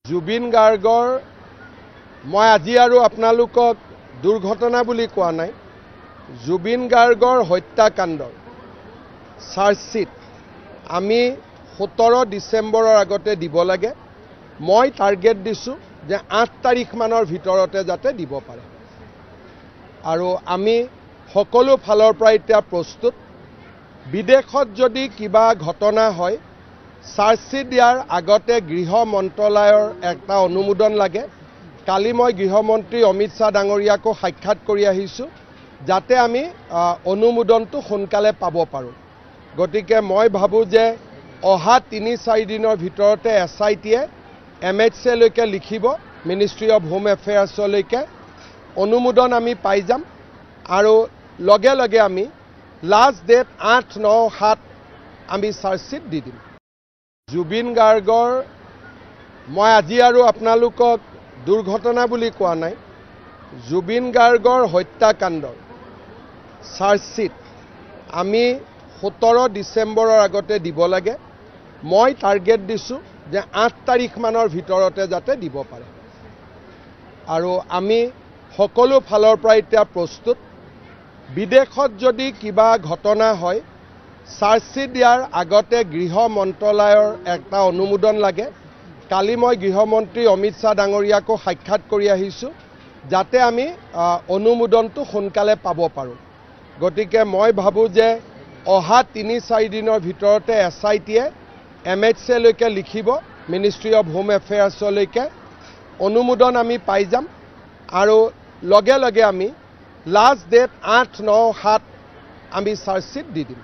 জুবিন গাৰ্গৰ মই আজি আৰু আপোনালোকক দুৰ্ঘটনা বুলি কোৱা নাই। জুবিন গাৰ্গৰ হত্যাকাণ্ডৰ চাৰ্জশিট আমি 17 ডিচেম্বৰৰ আগতে দিব লাগে। মই টাৰ্গেট দিছোঁ যে 8 তাৰিখ মানৰ ভিতৰতে যাতে দিব পাৰে আৰু আমি সকলো ফালৰ পৰা এতিয়া প্ৰস্তুত। বিদেশত যদি কিবা ঘটনা হয় চাৰ্জশিট দিয়াৰ আগতে গৃহ মন্ত্ৰালয়ৰ এটা অনুমোদন লাগে। কালি মই গৃহমন্ত্ৰী অমিত শ্বাহ ডাঙৰীয়াকো সাক্ষাৎ কৰি আহিছোঁ যাতে আমি অনুমোদনটো সোনকালে পাব পাৰোঁ। গতিকে মই ভাবোঁ যে অহা 3-4 দিনৰ ভিতৰতে SITয়ে MHCলৈকে লিখিব, মিনিষ্ট্ৰী অফ হোম এফেয়াৰ্ছলৈকে অনুমোদন আমি পাই যাম আৰু লগে লগে আমি লাষ্ট ডেট 8-9-7 আমি চাৰ্জশিট দি দিম। জুবিন গাৰ্গৰ মই আজি আৰু আপোনালোকক দুৰ্ঘটনা বুলি কোৱা নাই। জুবিন গাৰ্গৰ হত্যাকাণ্ডৰ চাৰ্জশিট আমি 17 ডিচেম্বৰৰ আগতে দিব লাগে। মই টাৰ্গেট দিছোঁ যে 8 তাৰিখ মানৰ ভিতৰতে যাতে দিব পাৰে আৰু আমি সকলো ফালৰ পৰা এতিয়া প্ৰস্তুত। বিদেশত যদি কিবা ঘটনা হয় চাৰ্জশিট দিয়াৰ আগতে গৃহ মন্ত্ৰালয়ৰ এটা অনুমোদন লাগে। কালি মই গৃহমন্ত্ৰী অমিত শ্বাহ ডাঙৰীয়াকো সাক্ষাৎ কৰি আহিছোঁ যাতে আমি অনুমোদনটো সোনকালে পাব পাৰোঁ। গতিকে মই ভাবোঁ যে অহা 3-4 দিনৰ ভিতৰতে SITয়ে MHCলৈকে লিখিব, মিনিষ্ট্ৰী অফ হোম এফেয়াৰ্ছলৈকে অনুমোদন আমি পাই যাম আৰু লগে লগে আমি লাষ্ট ডেট 8-9-7 আমি চাৰ্জশিট দি দিম।